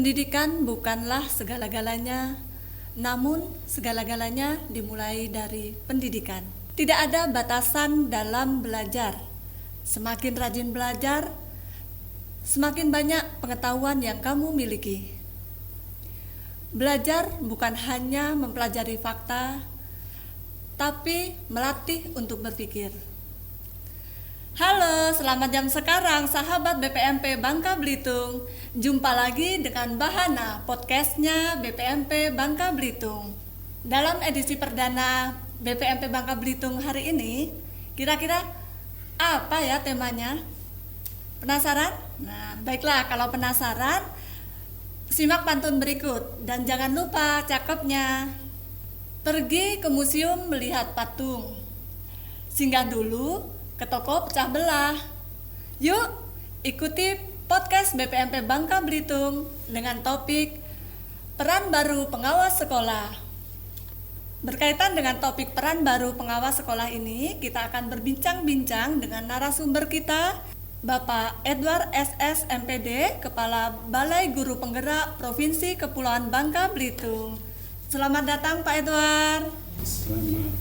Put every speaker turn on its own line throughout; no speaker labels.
Pendidikan bukanlah segala-galanya, namun segala-galanya dimulai dari pendidikan. Tidak ada batasan dalam belajar. Semakin rajin belajar, semakin banyak pengetahuan yang kamu miliki. Belajar bukan hanya mempelajari fakta, tapi melatih untuk berpikir. Halo, selamat jam sekarang sahabat BPMP Bangka Belitung. Jumpa lagi dengan Bahana, podcastnya BPMP Bangka Belitung. Dalam edisi perdana BPMP Bangka Belitung hari ini, kira-kira apa ya temanya? Penasaran? Nah, baiklah, kalau penasaran, simak pantun berikut dan jangan lupa cakepnya. Pergi ke museum melihat patung. Singgah dulu ke toko pecah belah. Yuk, ikuti podcast BPMP Bangka Belitung dengan topik peran baru pengawas sekolah. Berkaitan dengan topik peran baru pengawas sekolah ini, kita akan berbincang-bincang dengan narasumber kita, Bapak Edward SS MPD, Kepala Balai Guru Penggerak Provinsi Kepulauan Bangka Belitung. Selamat datang Pak Edward.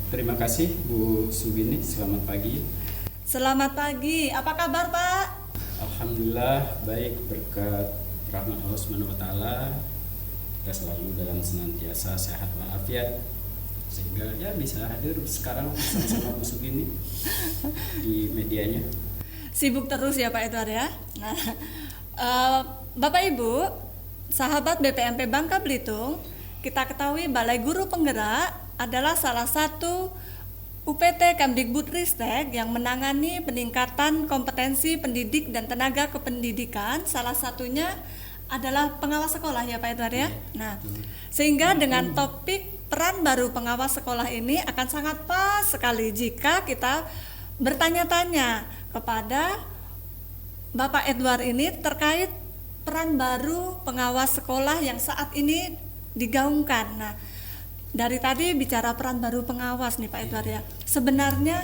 Terima kasih Bu Subini, selamat pagi.
Selamat pagi, apa kabar Pak?
Alhamdulillah baik, berkat rahmat Allah SWT. Kita selalu dalam senantiasa sehat walafiat, sehingga ya bisa hadir sekarang bersama Bu Subini di medianya.
Sibuk terus ya Pak Edward ya. Nah, Bapak Ibu, sahabat BPMP Bangka Belitung, kita ketahui Balai Guru Penggerak adalah salah satu UPT Kemdikbudristek yang menangani peningkatan kompetensi pendidik dan tenaga kependidikan. Salah satunya adalah pengawas sekolah ya Pak Edward ya. Nah, sehingga dengan topik peran baru pengawas sekolah ini akan sangat pas sekali jika kita bertanya-tanya kepada Bapak Edward ini terkait peran baru pengawas sekolah yang saat ini digaungkan. Nah, dari tadi bicara peran baru pengawas nih Pak Edward ya. Sebenarnya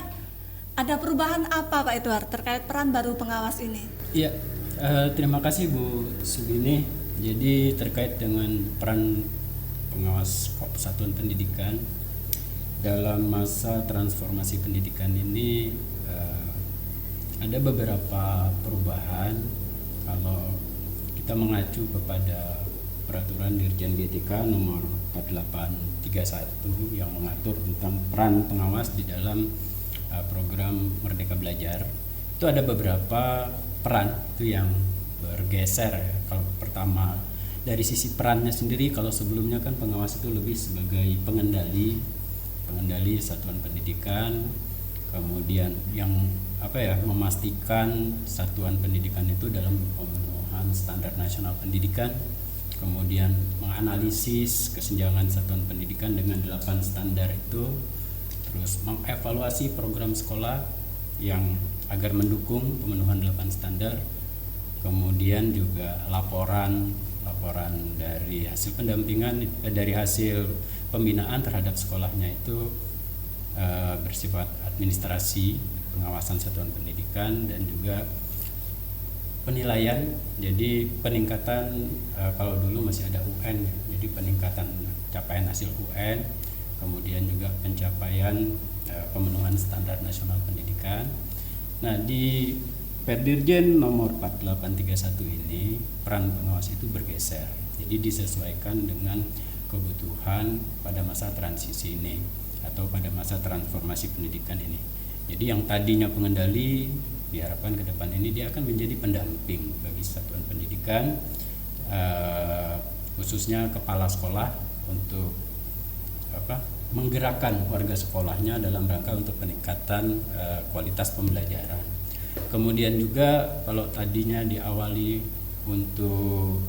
ada perubahan apa Pak Edward terkait peran baru pengawas ini?
Iya, terima kasih Bu Subini. Jadi terkait dengan peran pengawas satuan pendidikan dalam masa transformasi pendidikan ini ada beberapa perubahan. Kalau kita mengacu kepada Peraturan Dirjen GTK nomor 4831 yang mengatur tentang peran pengawas di dalam program Merdeka Belajar, itu ada beberapa peran itu yang bergeser. Kalau pertama dari sisi perannya sendiri, kalau sebelumnya kan pengawas itu lebih sebagai pengendali satuan pendidikan, kemudian yang memastikan satuan pendidikan itu dalam pemenuhan standar nasional pendidikan, kemudian menganalisis kesenjangan satuan pendidikan dengan 8 standar itu, terus mengevaluasi program sekolah yang agar mendukung pemenuhan 8 standar, kemudian juga laporan dari hasil pendampingan, dari hasil pembinaan terhadap sekolahnya itu bersifat administrasi pengawasan satuan pendidikan, dan juga penilaian. Jadi peningkatan, kalau dulu masih ada UN ya, jadi peningkatan capaian hasil UN, kemudian juga pencapaian pemenuhan standar nasional pendidikan. Nah, di Perdirjen nomor 4831 ini peran pengawas itu bergeser. Jadi disesuaikan dengan kebutuhan pada masa transisi ini atau pada masa transformasi pendidikan ini. Jadi yang tadinya pengendali, diharapkan ke depan ini dia akan menjadi pendamping bagi satuan pendidikan, khususnya kepala sekolah, untuk menggerakkan warga sekolahnya dalam rangka untuk peningkatan kualitas pembelajaran. Kemudian juga kalau tadinya diawali untuk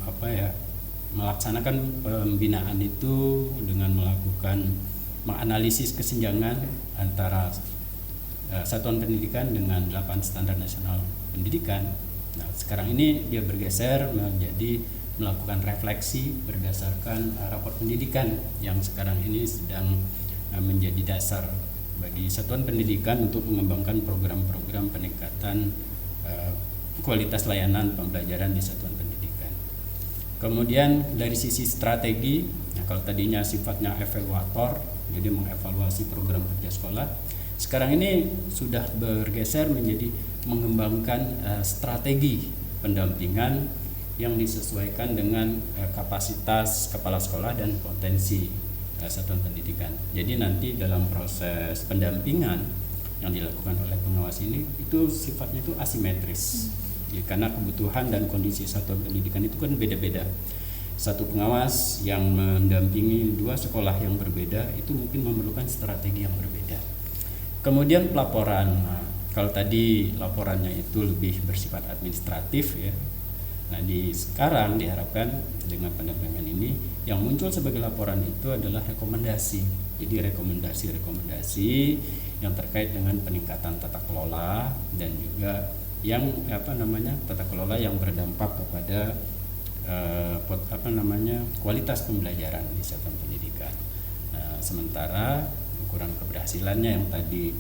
melaksanakan pembinaan itu dengan melakukan menganalisis kesenjangan antara satuan pendidikan dengan 8 standar nasional pendidikan. Nah, sekarang ini dia bergeser menjadi melakukan refleksi berdasarkan rapor pendidikan yang sekarang ini sedang menjadi dasar bagi satuan pendidikan untuk mengembangkan program-program peningkatan kualitas layanan pembelajaran di satuan pendidikan. Kemudian dari sisi strategi, nah kalau tadinya sifatnya evaluator, jadi mengevaluasi program kerja sekolah, sekarang ini sudah bergeser menjadi mengembangkan strategi pendampingan yang disesuaikan dengan kapasitas kepala sekolah dan potensi satuan pendidikan. Jadi nanti dalam proses pendampingan yang dilakukan oleh pengawas ini itu sifatnya itu asimetris. Ya, karena kebutuhan dan kondisi satuan pendidikan itu kan beda-beda. Satu pengawas yang mendampingi dua sekolah yang berbeda itu mungkin memerlukan strategi yang berbeda. Kemudian pelaporan. Nah, kalau tadi laporannya itu lebih bersifat administratif ya. Nah, sekarang diharapkan dengan pendampingan ini yang muncul sebagai laporan itu adalah rekomendasi. Jadi rekomendasi yang terkait dengan peningkatan tata kelola dan juga yang tata kelola yang berdampak kepada kualitas pembelajaran di satuan pendidikan. Nah, sementara ukuran keberhasilannya yang tadi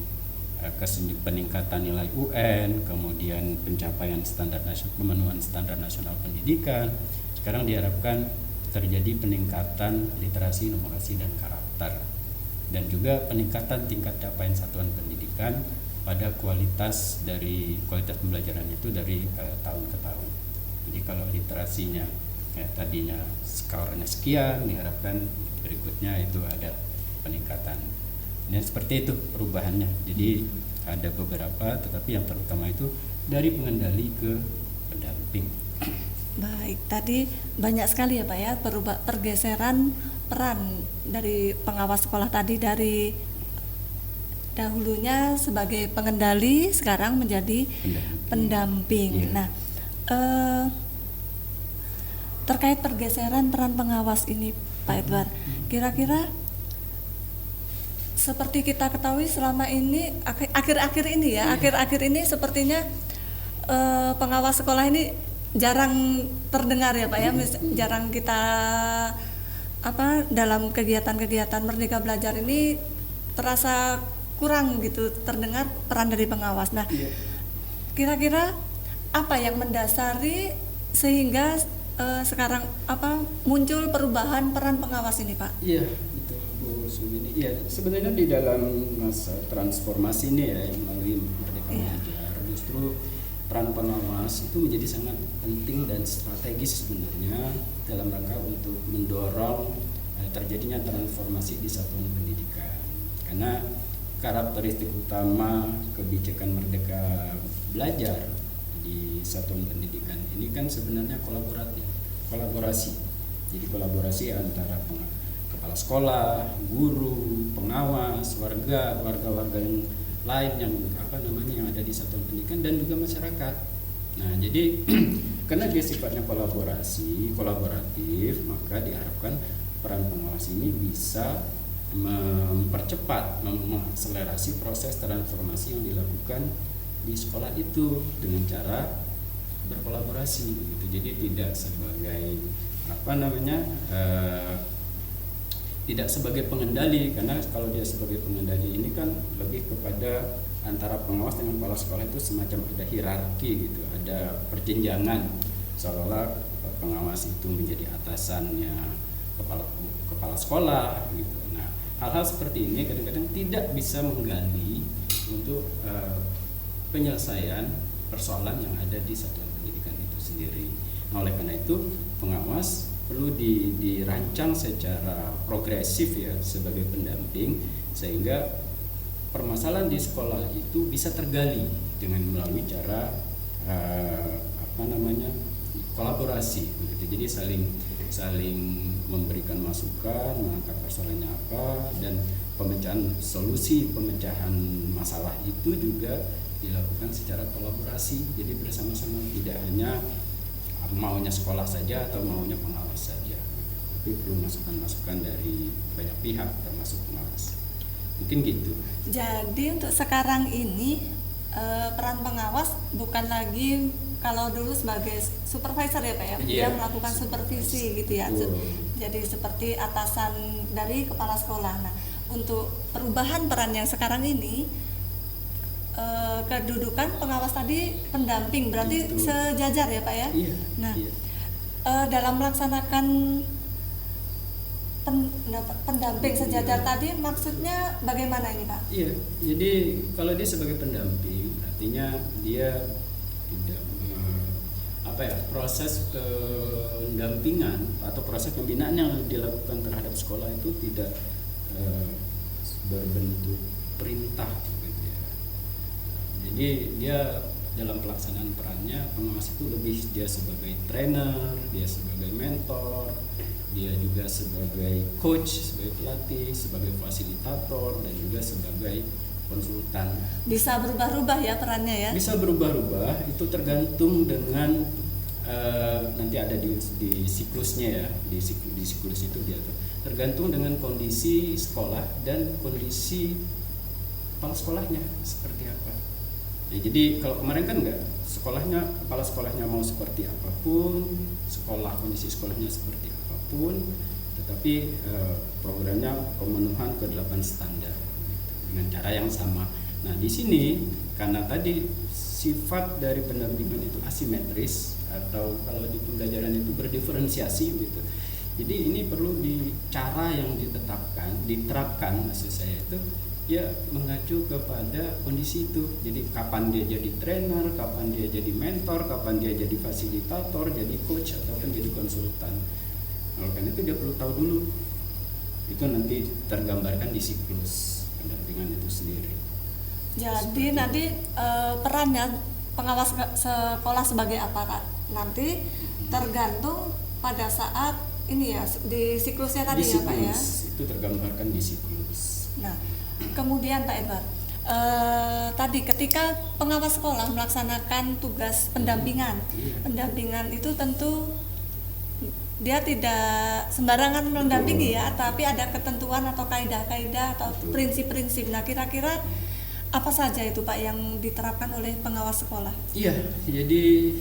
peningkatan nilai UN, kemudian pencapaian pemenuhan standar nasional pendidikan, sekarang diharapkan terjadi peningkatan literasi, numerasi dan karakter, dan juga peningkatan tingkat capaian satuan pendidikan pada kualitas pembelajaran itu dari tahun ke tahun. Jadi kalau literasinya tadinya skornya sekian, diharapkan berikutnya itu ada peningkatan. Dan seperti itu perubahannya. Jadi ada beberapa, tetapi yang terutama itu dari pengendali ke pendamping.
Baik, tadi banyak sekali ya Pak ya pergeseran peran dari pengawas sekolah tadi, dari dahulunya sebagai pengendali sekarang menjadi pendamping. Nah, terkait pergeseran peran pengawas ini Pak Edward, kira-kira seperti kita ketahui selama ini akhir-akhir ini sepertinya pengawas sekolah ini jarang terdengar ya Pak ya, jarang kita dalam kegiatan-kegiatan Merdeka Belajar ini terasa kurang gitu terdengar peran dari pengawas. Nah, kira-kira apa yang mendasari sehingga sekarang muncul perubahan peran pengawas ini Pak?
Iya, betul Bu Sumini. Iya, sebenarnya di dalam masa transformasi ini ya yang melalui Merdeka Belajar, justru peran pengawas itu menjadi sangat penting dan strategis sebenarnya dalam rangka untuk mendorong terjadinya transformasi di satuan pendidikan. Karena karakteristik utama kebijakan Merdeka Belajar di satuan pendidikan ini kan sebenarnya kolaborasi. Jadi kolaborasi antara kepala sekolah, guru, pengawas, warga yang lain yang ada di satuan pendidikan dan juga masyarakat. Nah, jadi karena dia sifatnya kolaboratif, maka diharapkan peran pengawas ini bisa mempercepat, mengakselerasi proses transformasi yang dilakukan di sekolah itu dengan cara berkolaborasi gitu. Jadi tidak sebagai tidak sebagai pengendali, karena kalau dia sebagai pengendali ini kan lebih kepada antara pengawas dengan kepala sekolah itu semacam ada hierarki gitu, ada perjenjangan, seolah-olah pengawas itu menjadi atasannya kepala sekolah gitu. Nah, hal-hal seperti ini kadang-kadang tidak bisa menggali untuk penyelesaian persoalan yang ada di satuan pendidikan itu sendiri. Nah, oleh karena itu pengawas perlu dirancang secara progresif ya sebagai pendamping, sehingga permasalahan di sekolah itu bisa tergali dengan melalui cara kolaborasi begitu. Jadi saling memberikan masukan, mengangkat persoalannya apa, dan pemecahan masalah itu juga dilakukan secara kolaborasi. Jadi bersama-sama, tidak hanya maunya sekolah saja atau maunya pengawas saja, tapi perlu masukan-masukan dari banyak pihak termasuk pengawas. Mungkin gitu.
Jadi untuk sekarang ini peran pengawas bukan lagi kalau dulu sebagai supervisor ya Pak ya, dia melakukan supervisi gitu ya. Jadi seperti atasan dari kepala sekolah. Nah, untuk perubahan peran yang sekarang ini kedudukan pengawas tadi pendamping, berarti sejajar ya Pak ya.
Iya,
nah,
iya.
dalam melaksanakan pendamping sejajar tadi maksudnya bagaimana ini Pak?
Iya, jadi kalau dia sebagai pendamping artinya dia tidak proses pendampingan atau proses pembinaan yang dilakukan terhadap sekolah itu tidak berbentuk perintah gitu ya. Jadi dia dalam pelaksanaan perannya pengawas itu lebih dia sebagai trainer, dia sebagai mentor, dia juga sebagai coach, sebagai pelatih, sebagai fasilitator dan juga sebagai konsultan.
Bisa berubah-ubah ya perannya ya?
Bisa berubah-ubah, itu tergantung dengan nanti ada di siklusnya ya, di siklus itu dia tergantung dengan kondisi sekolah dan kondisi kepala sekolahnya seperti apa. Ya, jadi kalau kemarin kan enggak, kepala sekolahnya mau seperti apapun, kondisi sekolahnya seperti apapun, tetapi programnya pemenuhan ke 8 standar dengan cara yang sama. Nah di sini karena tadi sifat dari pendampingan itu asimetris atau kalau di pembelajaran itu berdiferensiasi gitu. Jadi ini perlu cara yang diterapkan maksud saya itu ya mengacu kepada kondisi itu. Jadi kapan dia jadi trainer, kapan dia jadi mentor, kapan dia jadi fasilitator, jadi coach ataupun jadi konsultan. Nah, karena itu dia perlu tahu dulu. Itu nanti tergambarkan di siklus pendampingan itu sendiri.
Jadi nanti perannya pengawas sekolah sebagai apa nanti tergantung pada saat ini ya di siklusnya tadi ya Pak ya.
Itu tergambarkan di siklus.
Nah, kemudian Pak Edward, tadi ketika pengawas sekolah melaksanakan tugas pendampingan, pendampingan itu tentu dia tidak sembarangan mendampingi ya, tapi ada ketentuan atau kaidah-kaidah atau prinsip-prinsip. Nah, kira-kira apa saja itu Pak yang diterapkan oleh pengawas sekolah?
Iya, jadi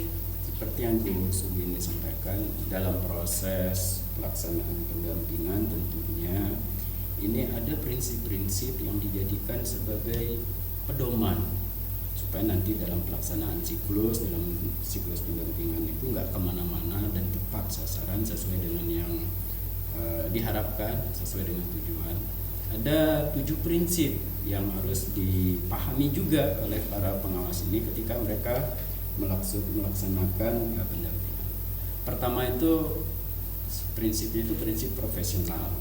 seperti yang Bu Sugini sampaikan dalam proses pelaksanaan pendampingan tentunya ini ada prinsip-prinsip yang dijadikan sebagai pedoman supaya nanti dalam pelaksanaan siklus pendampingan itu nggak kemana-mana dan tepat sasaran sesuai dengan yang diharapkan, sesuai dengan tujuan. Ada 7 prinsip yang harus dipahami juga oleh para pengawas ini ketika mereka melaksanakan pendampingan. Pertama itu prinsipnya itu prinsip profesional.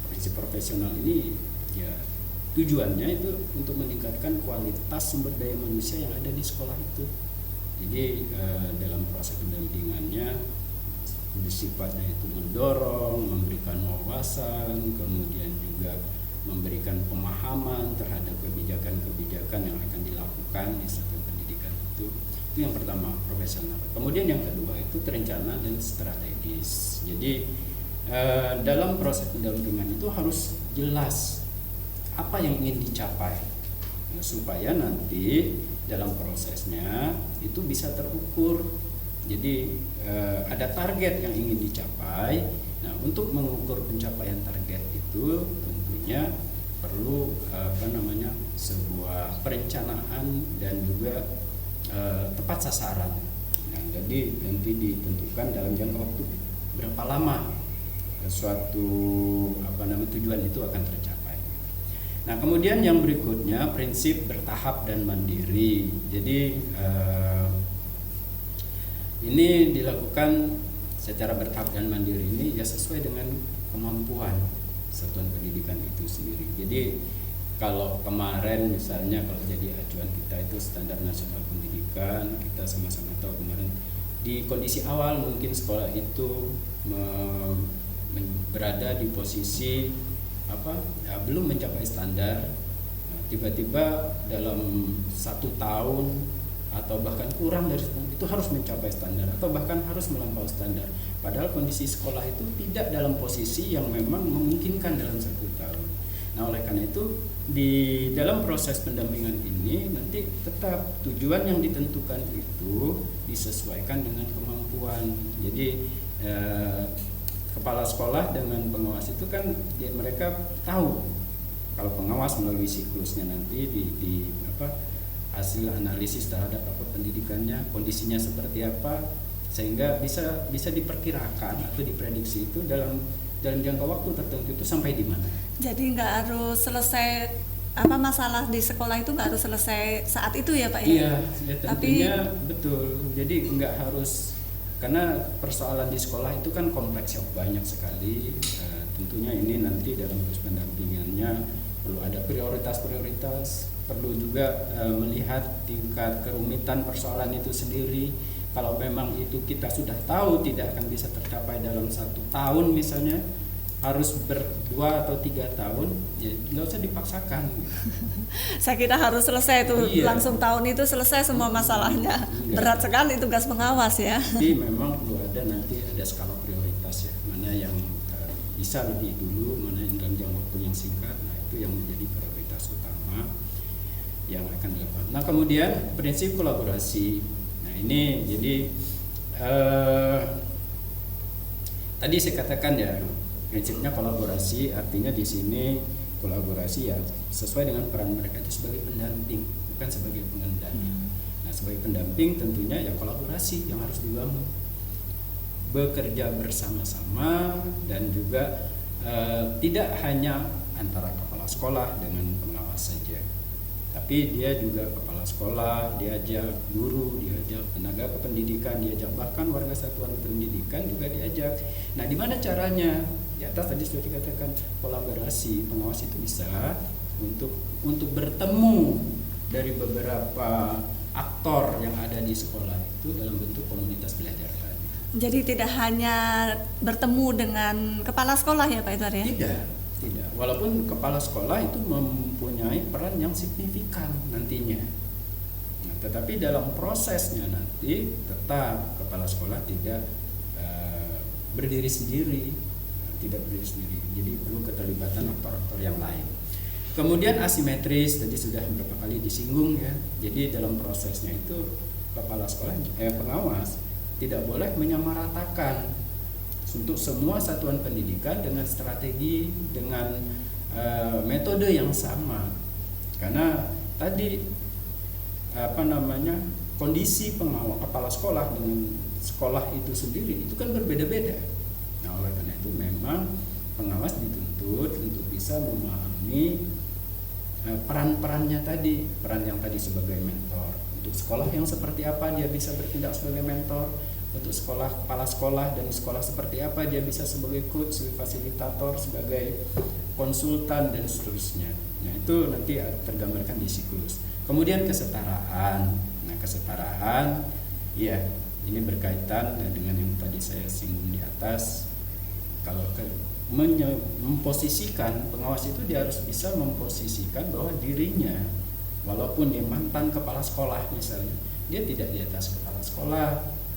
Prinsip profesional ini ya tujuannya itu untuk meningkatkan kualitas sumber daya manusia yang ada di sekolah itu. Jadi dalam proses pendampingannya sifatnya itu mendorong, memberikan wawasan, kemudian juga memberikan pemahaman terhadap kebijakan-kebijakan yang akan dilakukan di satu pendidikan itu. Itu yang pertama, profesional. Kemudian yang kedua itu terencana dan strategis. Jadi dalam proses pendampingan itu harus jelas apa yang ingin dicapai ya, supaya nanti dalam prosesnya itu bisa terukur. Jadi ada target yang ingin dicapai. Nah, untuk mengukur pencapaian target itu tentunya perlu sebuah perencanaan dan juga tepat sasaran. Nah, jadi nanti ditentukan dalam jangka waktu berapa lama suatu tujuan itu akan tercapai. Nah, kemudian yang berikutnya prinsip bertahap dan mandiri. Jadi ini dilakukan secara bertahap dan mandiri ini ya sesuai dengan kemampuan satuan pendidikan itu sendiri. Jadi kalau kemarin misalnya kalau jadi acuan kita itu standar nasional pendidikan, kita sama-sama tahu kemarin di kondisi awal mungkin sekolah itu berada di posisi belum mencapai standar. Nah, tiba-tiba dalam 1 tahun atau bahkan kurang dari itu harus mencapai standar atau bahkan harus melampaui standar. Padahal kondisi sekolah itu tidak dalam posisi yang memang memungkinkan dalam 1 tahun. Nah, oleh karena itu di dalam proses pendampingan ini nanti tetap tujuan yang ditentukan itu disesuaikan dengan kemampuan. Jadi kepala sekolah dengan pengawas itu kan mereka tahu kalau pengawas melalui siklusnya nanti hasil analisis terhadap pendidikannya, kondisinya seperti apa, sehingga bisa diperkirakan atau diprediksi itu dalam jangka waktu tertentu itu sampai di mana.
Jadi nggak harus selesai masalah di sekolah itu nggak harus selesai saat itu ya Pak ya?
Iya, ya tentunya betul. Jadi nggak harus, karena persoalan di sekolah itu kan kompleks yang banyak sekali. Tentunya ini nanti dalam proses pendampingannya perlu ada prioritas, perlu juga melihat tingkat kerumitan persoalan itu sendiri. Kalau memang itu kita sudah tahu tidak akan bisa tercapai dalam 1 tahun misalnya, harus 2 atau 3 tahun, ya nggak usah dipaksakan.
Saya kira harus selesai itu, langsung tahun itu selesai semua masalahnya. Berat sekali tugas pengawas ya.
Jadi memang perlu nanti ada skala prioritas ya, mana yang bisa lebih dulu, mana yang dalam jangka waktu yang singkat. Nah itu yang menjadi prioritas utama yang akan dilakukan. Nah kemudian prinsip kolaborasi. Nah ini jadi tadi saya katakan ya, prinsipnya kolaborasi, artinya di sini kolaborasi ya sesuai dengan peran mereka itu sebagai pendamping, bukan sebagai pengendali. Nah sebagai pendamping tentunya ya kolaborasi yang harus dibangun, bekerja bersama-sama, dan juga tidak hanya antara kepala sekolah dengan pengawas saja, tapi dia juga kepala sekolah, diajak guru, diajak tenaga kependidikan, diajak bahkan warga satuan pendidikan juga diajak. Nah di mana caranya? Di atas tadi sudah dikatakan kolaborasi pengawas itu bisa untuk bertemu dari beberapa aktor yang ada di sekolah itu dalam bentuk komunitas belajar tadi.
Jadi tidak hanya bertemu dengan kepala sekolah ya Pak Edward ya?
Tidak. Walaupun kepala sekolah itu mempunyai peran yang signifikan nantinya. Nah, tetapi dalam prosesnya nanti tetap kepala sekolah tidak berdiri sendiri. Jadi perlu keterlibatan aktor-aktor yang lain. Kemudian asimetris tadi sudah beberapa kali disinggung ya. Jadi dalam prosesnya itu kepala sekolah pengawas tidak boleh menyamaratakan untuk semua satuan pendidikan dengan strategi, dengan metode yang sama. Karena tadi kondisi kepala sekolah dengan sekolah itu sendiri itu kan berbeda-beda. Nah oleh karena itu memang pengawas dituntut untuk bisa memahami peran-perannya tadi, peran yang tadi sebagai mentor. Untuk sekolah yang seperti apa dia bisa bertindak sebagai mentor, untuk kepala sekolah dan sekolah seperti apa dia bisa sebagai coach, sebagai fasilitator, sebagai konsultan dan seterusnya. Nah itu nanti tergambarkan di siklus. Kemudian kesetaraan. Nah kesetaraan ya ini berkaitan dengan yang tadi saya singgung di atas. Kalau memposisikan pengawas itu dia harus bisa memposisikan bahwa dirinya, walaupun dia mantan kepala sekolah misalnya, dia tidak di atas kepala sekolah,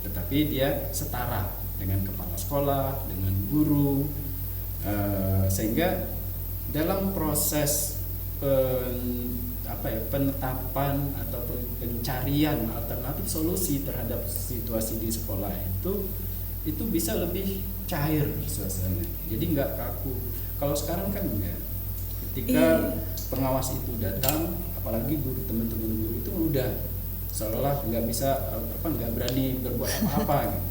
tetapi dia setara dengan kepala sekolah, dengan guru, sehingga dalam proses penetapan ataupun pencarian alternatif solusi terhadap situasi di sekolah itu bisa lebih cair suasana, jadi nggak kaku. Kalau sekarang kan enggak, ketika pengawas itu datang, apalagi teman-teman guru itu udah seolah nggak berani berbuat apa-apa gitu,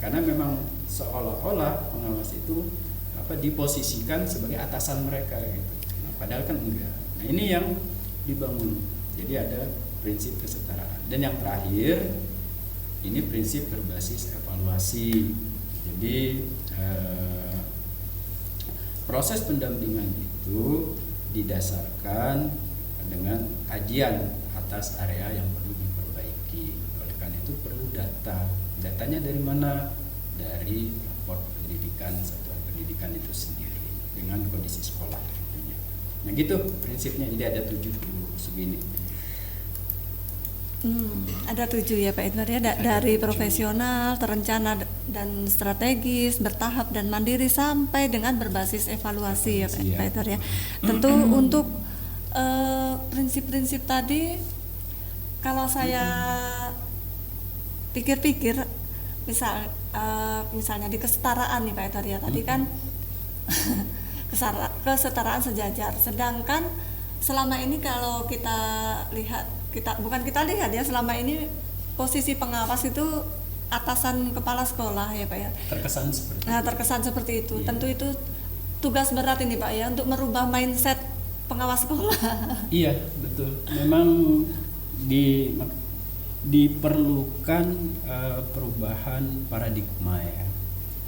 karena memang seolah-olah pengawas itu diposisikan sebagai atasan mereka gitu. Nah, padahal kan enggak. Nah ini yang dibangun, jadi ada prinsip kesetaraan. Dan yang terakhir ini prinsip berbasis evaluasi. Jadi proses pendampingan itu didasarkan dengan kajian atas area yang perlu diperbaiki. Oleh karena itu perlu data. Datanya dari mana? Dari raport pendidikan satuan pendidikan itu sendiri dengan kondisi sekolah tentunya. Nah gitu prinsipnya. Jadi ada 7 segini.
Ada 7 ya Pak Edward ya, dari profesional, terencana dan strategis, bertahap dan mandiri sampai dengan berbasis evaluasi ya Pak Edward ya. Tentu untuk prinsip-prinsip tadi kalau saya pikir-pikir, misalnya di kesetaraan nih Pak Edward ya, tadi kan kesetaraan sejajar, sedangkan selama ini kalau kita lihat, selama ini posisi pengawas itu atasan kepala sekolah ya Pak ya.
Terkesan seperti
Nah,
itu.
terkesan seperti itu.
Iya.
Tentu itu tugas berat ini Pak ya untuk merubah mindset pengawas sekolah.
Iya, betul. Memang diperlukan perubahan paradigma ya.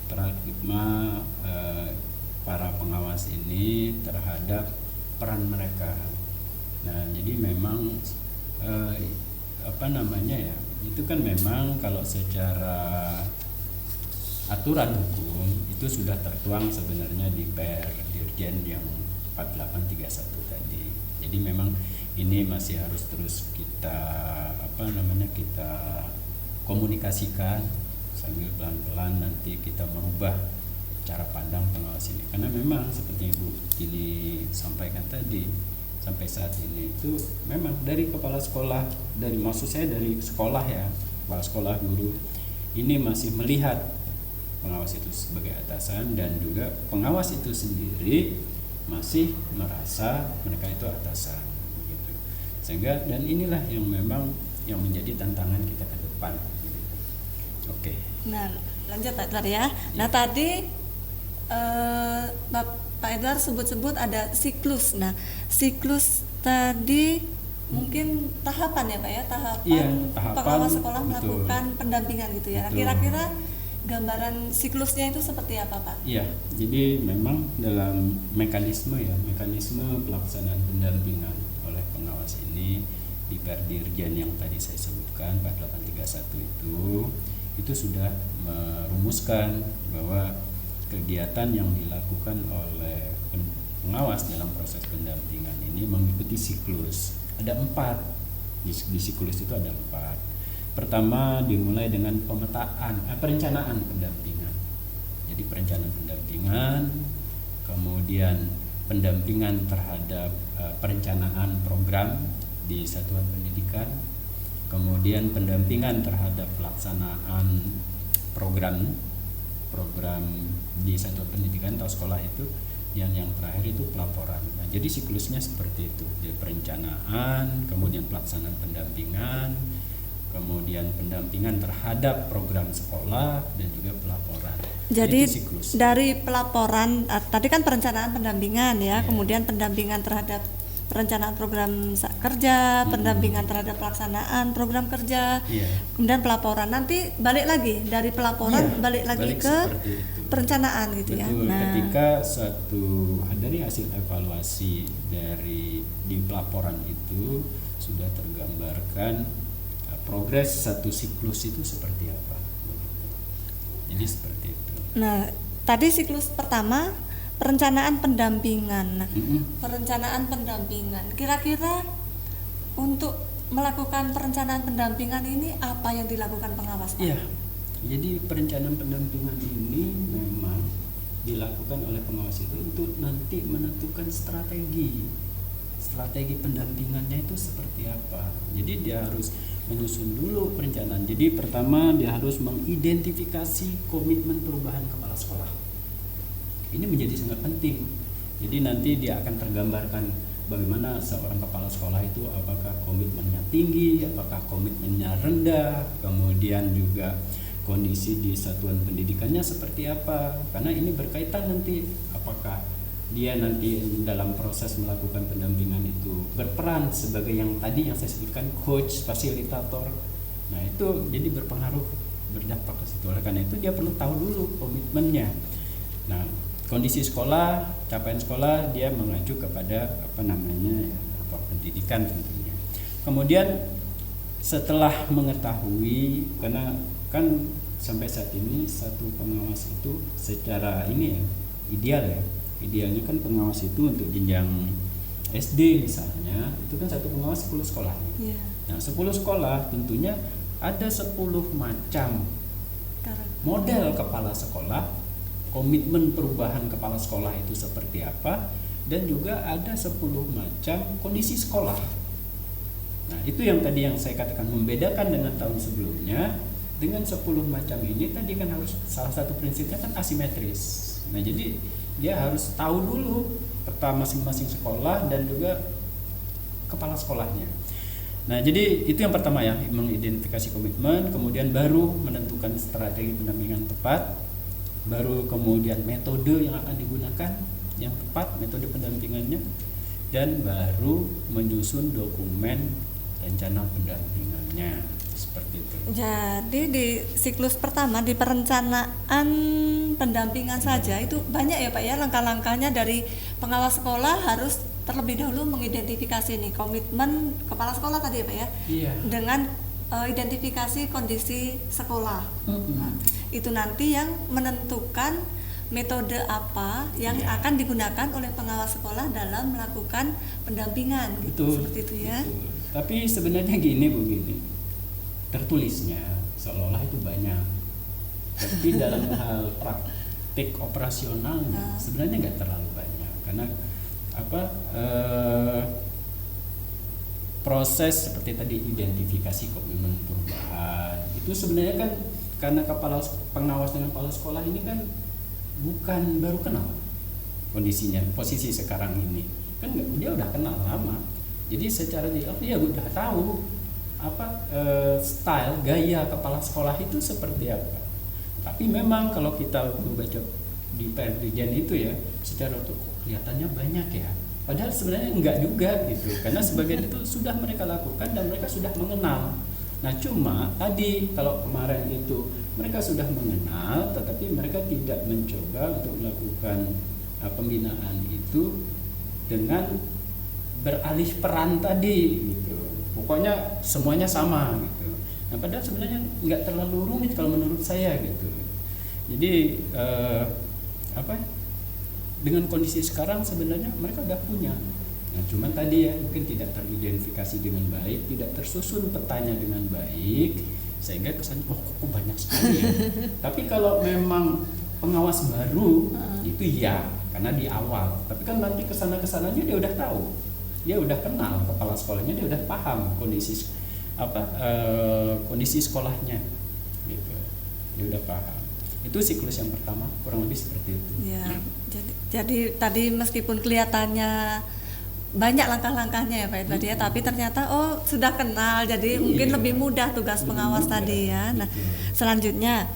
Paradigma para pengawas ini terhadap peran mereka. Nah, jadi memang itu kan memang kalau secara aturan hukum itu sudah tertuang sebenarnya di Per Dirjen yang 4831 tadi. Jadi memang ini masih harus terus kita kita komunikasikan sambil pelan-pelan nanti kita merubah cara pandang pengawas ini. Karena memang seperti Ibu ini sampaikan tadi, sampai saat ini itu memang dari kepala sekolah, dari sekolah ya, kepala sekolah, guru ini masih melihat pengawas itu sebagai atasan, dan juga pengawas itu sendiri masih merasa mereka itu atasan gitu. Sehingga dan inilah yang memang yang menjadi tantangan kita ke depan gitu. Oke.
Nah, lanjut Pak Edward ya. Nah, tadi Pak Edward sebut-sebut ada siklus. Nah, siklus tadi mungkin tahapan ya Pak ya,
Iya,
tahapan pengawas sekolah
betul.
melakukan pendampingan gitu ya.
Betul.
Kira-kira gambaran siklusnya itu seperti apa Pak?
Iya, jadi memang dalam mekanisme pelaksanaan pendampingan oleh pengawas ini di Perdirjen yang tadi saya sebutkan 4831 itu sudah merumuskan bahwa kegiatan yang dilakukan oleh pengawas dalam proses pendampingan ini mengikuti siklus. Ada 4 di siklus itu ada 4. Pertama dimulai dengan perencanaan pendampingan. Jadi perencanaan pendampingan, kemudian pendampingan terhadap perencanaan program di satuan pendidikan, kemudian pendampingan terhadap pelaksanaan program di satuan pendidikan atau sekolah itu, dan yang terakhir itu pelaporan. Nah, jadi siklusnya seperti itu. Jadi perencanaan, kemudian pelaksanaan pendampingan, kemudian pendampingan terhadap program sekolah, dan juga pelaporan.
Jadi
itu siklus.
dari pelaporan tadi kan perencanaan pendampingan ya,
Iya.
kemudian pendampingan terhadap perencanaan program kerja, pendampingan terhadap pelaksanaan program kerja,
Iya.
kemudian pelaporan. Nanti balik lagi dari pelaporan
Iya,
balik lagi
balik
ke
seperti itu.
perencanaan gitu ya.
Betul,
Nah,
ketika dari hasil evaluasi di pelaporan itu sudah tergambarkan progres satu siklus itu seperti apa. Begitu. Jadi seperti itu.
nah, tadi siklus pertama perencanaan pendampingan. Nah, perencanaan pendampingan. Kira-kira untuk melakukan perencanaan pendampingan ini apa yang dilakukan pengawas Pak?
Iya. Jadi perencanaan pendampingan ini memang dilakukan oleh pengawas itu untuk nanti menentukan strategi pendampingannya itu seperti apa. Jadi dia harus menyusun dulu perencanaan. Jadi pertama dia harus mengidentifikasi komitmen perubahan kepala sekolah. Ini menjadi sangat penting. Jadi nanti dia akan tergambarkan bagaimana seorang kepala sekolah itu, apakah komitmennya tinggi, apakah komitmennya rendah, kemudian juga kondisi di satuan pendidikannya seperti apa. Karena ini berkaitan nanti apakah dia nanti dalam proses melakukan pendampingan itu berperan sebagai yang tadi yang saya sebutkan, coach, fasilitator. Nah, itu jadi berpengaruh, berdampak ke situ. Oleh karena itu dia perlu tahu dulu komitmennya. Nah, kondisi sekolah, capaian sekolah, dia mengacu kepada rapor pendidikan tentunya. Kemudian setelah mengetahui, karena kan sampai saat ini satu pengawas itu secara idealnya kan pengawas itu untuk jenjang SD misalnya, itu kan satu pengawas 10 sekolah.
Iya.
Nah, 10 sekolah tentunya ada 10 macam model kepala sekolah, komitmen perubahan kepala sekolah itu seperti apa, dan juga ada 10 macam kondisi sekolah. Nah, itu yang tadi yang saya katakan membedakan dengan tahun sebelumnya. Dengan 10 macam ini tadi kan harus, salah satu prinsipnya kan asimetris. Nah, jadi dia harus tahu dulu peta masing-masing sekolah dan juga kepala sekolahnya. Nah, jadi itu yang pertama ya, mengidentifikasi komitmen, kemudian baru menentukan strategi pendampingan tepat, baru kemudian metode yang akan digunakan yang tepat, metode pendampingannya, dan baru menyusun dokumen rencana pendampingannya, seperti itu.
Jadi di siklus pertama di perencanaan pendampingan saja itu banyak ya Pak ya langkah-langkahnya. Dari pengawas sekolah harus terlebih dahulu mengidentifikasi nih komitmen kepala sekolah tadi ya Pak ya,
Iya.
dengan identifikasi kondisi sekolah. Nah, itu nanti yang menentukan metode apa yang
Iya.
akan digunakan oleh pengawas sekolah dalam melakukan pendampingan gitu.
Betul.
Seperti itu ya.
Betul. Tapi sebenarnya gini Bu, tertulisnya seolah-olah itu banyak, tapi dalam hal praktik operasionalnya sebenarnya nggak terlalu banyak, karena proses seperti tadi identifikasi komitmen perubahan itu sebenarnya kan karena kepala pengawas dengan kepala sekolah ini kan bukan baru kenal kondisinya, posisi sekarang ini kan dia udah kenal lama, jadi secara dia udah tahu style gaya kepala sekolah itu seperti apa. Tapi memang kalau kita membaca di Perdijan itu ya secara kelihatannya banyak ya, padahal sebenarnya enggak juga gitu, karena sebagian itu sudah mereka lakukan dan mereka sudah mengenal. Nah cuma tadi kalau kemarin itu mereka sudah mengenal tetapi mereka tidak mencoba untuk melakukan pembinaan itu dengan beralih peran tadi gitu, pokoknya semuanya sama gitu. Nah padahal sebenarnya nggak terlalu rumit kalau menurut saya gitu. Jadi dengan kondisi sekarang sebenarnya mereka udah punya. Nah cuman tadi ya mungkin tidak teridentifikasi dengan baik, tidak tersusun petanya dengan baik, sehingga kesannya kok banyak sekali ya. Tapi kalau memang pengawas baru itu ya karena di awal, tapi kan nanti kesananya dia udah tahu, dia udah kenal kepala sekolahnya, dia udah paham kondisi kondisi sekolahnya gitu, dia udah paham. Itu siklus yang pertama kurang lebih seperti itu
ya. Jadi tadi meskipun kelihatannya banyak langkah-langkahnya ya Pak tadi ya, tapi ternyata sudah kenal, jadi mungkin lebih mudah tugas pengawas tadi ya. Nah selanjutnya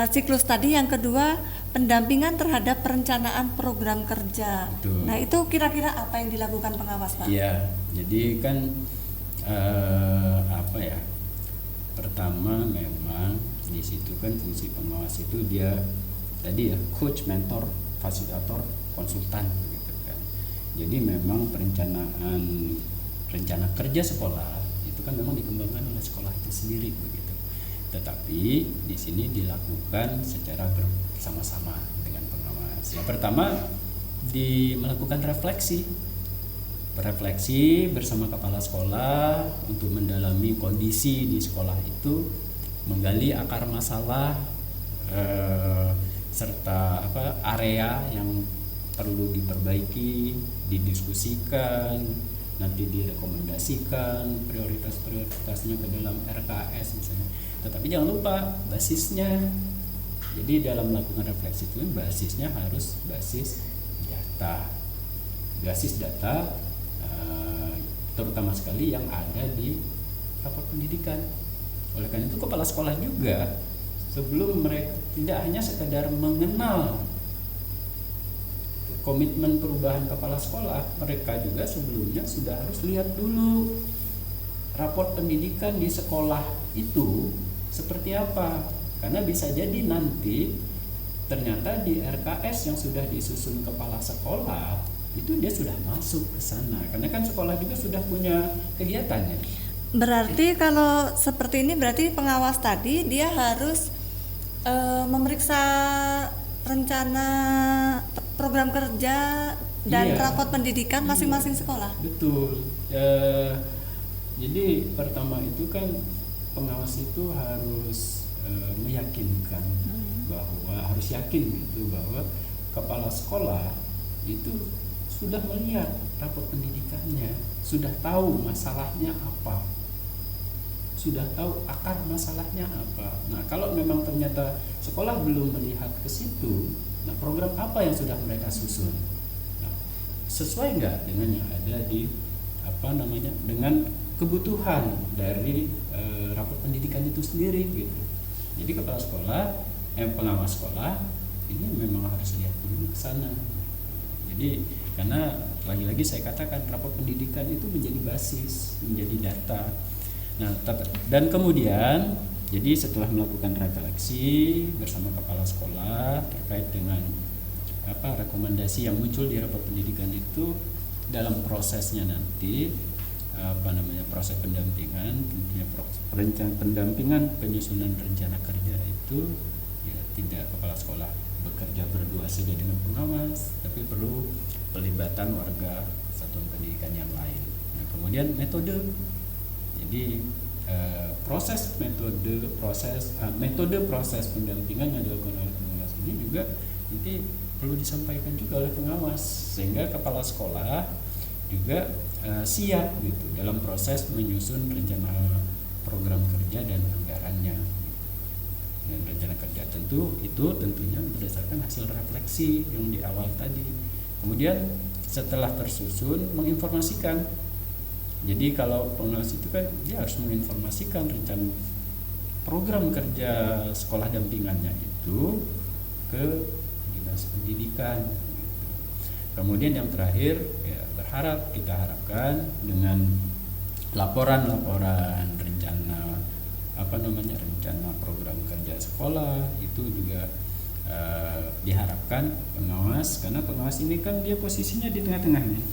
siklus tadi yang kedua, pendampingan terhadap perencanaan program kerja.
Betul.
Nah itu kira-kira apa yang dilakukan pengawas Pak?
Iya, jadi kan pertama memang di situ kan fungsi pengawas itu dia tadi ya coach, mentor, fasilitator, konsultan gitu kan. Jadi memang rencana kerja sekolah itu kan memang dikembangkan oleh sekolah itu sendiri begitu. Tetapi di sini dilakukan secara bersama-sama dengan pengawas. Yang pertama melakukan refleksi bersama kepala sekolah untuk mendalami kondisi di sekolah itu, menggali akar masalah serta area yang perlu diperbaiki, didiskusikan, nanti direkomendasikan prioritas-prioritasnya ke dalam RKS misalnya. Tetapi jangan lupa basisnya. Jadi dalam melakukan refleksi itu basisnya harus basis data terutama sekali yang ada di rapor pendidikan. Oleh karena itu kepala sekolah juga sebelum mereka tidak hanya sekedar mengenal komitmen perubahan kepala sekolah, mereka juga sebelumnya sudah harus lihat dulu rapor pendidikan di sekolah itu seperti apa, karena bisa jadi nanti ternyata di RKS yang sudah disusun kepala sekolah itu dia sudah masuk ke sana, karena kan sekolah juga sudah punya kegiatannya.
Berarti kalau seperti ini berarti pengawas tadi dia harus memeriksa rencana program kerja dan rapot pendidikan masing-masing sekolah.
Betul. Jadi pertama itu kan pengawas itu harus meyakinkan bahwa harus yakin gitu bahwa kepala sekolah itu sudah melihat rapot pendidikannya, sudah tahu masalahnya apa, sudah tahu akar masalahnya apa. Nah kalau memang ternyata sekolah belum melihat ke situ, nah program apa yang sudah mereka susun, nah, sesuai nggak dengan yang ada di dengan kebutuhan dari rapot pendidikan itu sendiri gitu. Jadi kepala sekolah, pengawas sekolah ini memang harus lihat dulu ke sana. Jadi karena lagi-lagi saya katakan rapot pendidikan itu menjadi basis, menjadi data. Nah, dan kemudian jadi setelah melakukan refleksi bersama kepala sekolah terkait dengan rekomendasi yang muncul di rapot pendidikan itu, dalam prosesnya nanti proses pendampingan, tentunya rencana pendampingan penyusunan rencana kerja itu ya tidak kepala sekolah bekerja berdua saja dengan pengawas, tapi perlu pelibatan warga satuan pendidikan yang lain. Nah, kemudian metode, jadi metode proses pendampingan yang dilakukan oleh pengawas ini juga nanti perlu disampaikan juga oleh pengawas, sehingga kepala sekolah juga siap gitu dalam proses menyusun rencana program kerja dan anggarannya. Dan rencana kerja tentunya berdasarkan hasil refleksi yang di awal tadi. Kemudian setelah tersusun menginformasikan. Jadi kalau pengawas itu kan dia harus menginformasikan rencana program kerja sekolah dampingannya itu ke dinas pendidikan. Kemudian yang terakhir ya kita harapkan dengan laporan rencana rencana program kerja sekolah itu juga diharapkan pengawas, karena pengawas ini kan dia posisinya di tengah-tengah nih,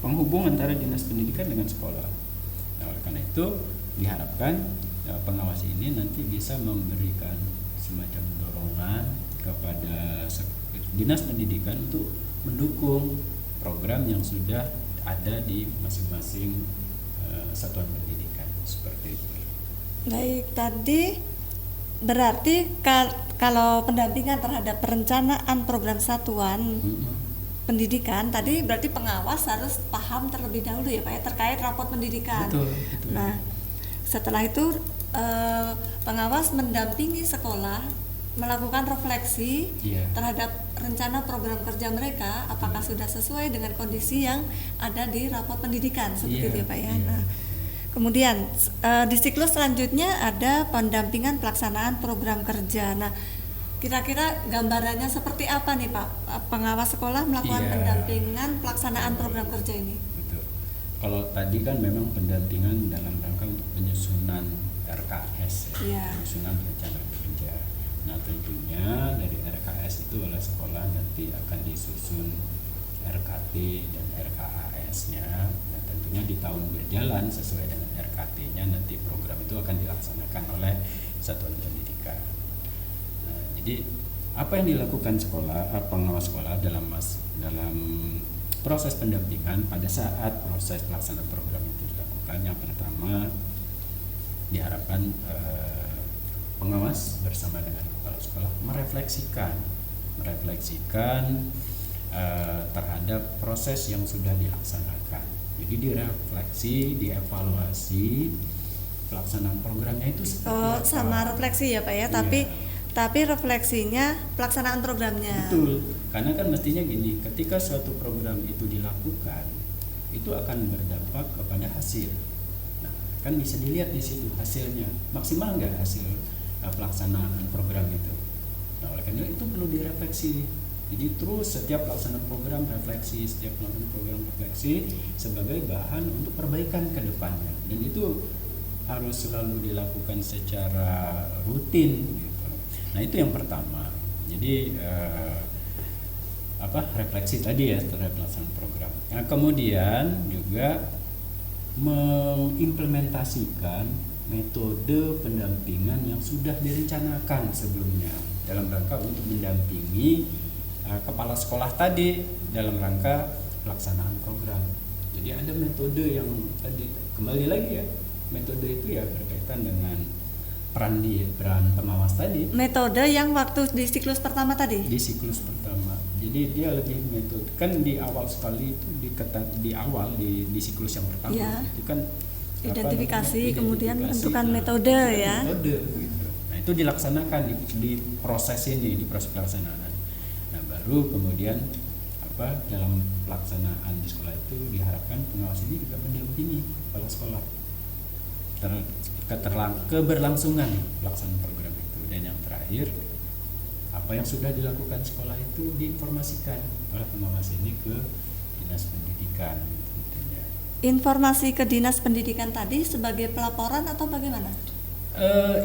penghubung antara dinas pendidikan dengan sekolah. Nah, oleh karena itu diharapkan pengawas ini nanti bisa memberikan semacam dorongan kepada dinas pendidikan untuk mendukung program yang sudah ada di masing-masing satuan pendidikan, seperti itu.
Baik, tadi berarti kalau pendampingan terhadap perencanaan program satuan pendidikan tadi berarti pengawas harus paham terlebih dahulu ya Pak ya terkait rapot pendidikan.
Betul.
Nah, setelah itu pengawas mendampingi sekolah melakukan refleksi terhadap rencana program kerja mereka, apakah sudah sesuai dengan kondisi yang ada di rapot pendidikan, seperti itu ya Pak ya. Nah, kemudian di siklus selanjutnya ada pendampingan pelaksanaan program kerja. Nah, kira-kira gambarannya seperti apa nih Pak? Pengawas sekolah melakukan pendampingan pelaksanaan program kerja ini.
Betul. Kalau tadi kan memang pendampingan dalam rangka untuk penyusunan RKS, penyusunan rencana kerja. Nah, tentunya dari RKS itu oleh sekolah nanti akan disusun RKT dan RKAS-nya. Nah, tentunya di tahun berjalan sesuai dengan RKT-nya nanti program itu akan dilaksanakan oleh satuan pendidikan. Nah, jadi apa yang dilakukan sekolah, pengawas sekolah dalam proses pendampingan pada saat proses pelaksanaan program itu dilakukan? Yang pertama, diharapkan pengawas bersama dengan kepala sekolah merefleksikan terhadap proses yang sudah dilaksanakan. Jadi direfleksi, dievaluasi pelaksanaan programnya itu seperti apa.
Sama refleksi ya Pak ya, tapi refleksinya pelaksanaan programnya.
Betul, karena kan mestinya gini, ketika suatu program itu dilakukan, itu akan berdampak kepada hasil. Nah, kan bisa dilihat di situ hasilnya, maksimal nggak hasil pelaksanaan program itu. Nah, oleh karena itu perlu direfleksi. Jadi terus setiap pelaksanaan program refleksi, sebagai bahan untuk perbaikan ke depannya. Dan itu harus selalu dilakukan secara rutin gitu. Nah, itu yang pertama. Jadi refleksi tadi ya terhadap pelaksanaan program. Nah, kemudian juga mengimplementasikan metode pendampingan yang sudah direncanakan sebelumnya dalam rangka untuk mendampingi kepala sekolah tadi dalam rangka pelaksanaan program. Jadi ada metode yang tadi, kembali lagi ya, metode itu ya berkaitan dengan peran pengawas tadi. Metode yang waktu di siklus pertama tadi? Di siklus pertama. Jadi dia lebih metode, kan di awal sekali itu di siklus yang pertama itu kan identifikasi, kemudian menentukan metode ya. Metode gitu. Nah, itu dilaksanakan di proses ini, di proses pelaksanaan. Nah, baru kemudian dalam pelaksanaan di sekolah itu diharapkan pengawas ini juga mendampingi kepala sekolah keberlangsungan pelaksanaan program itu. Dan yang terakhir, apa yang sudah dilakukan sekolah itu diinformasikan oleh pengawas ini ke dinas pendidikan. Tentunya.
Informasi ke dinas pendidikan tadi sebagai pelaporan atau bagaimana?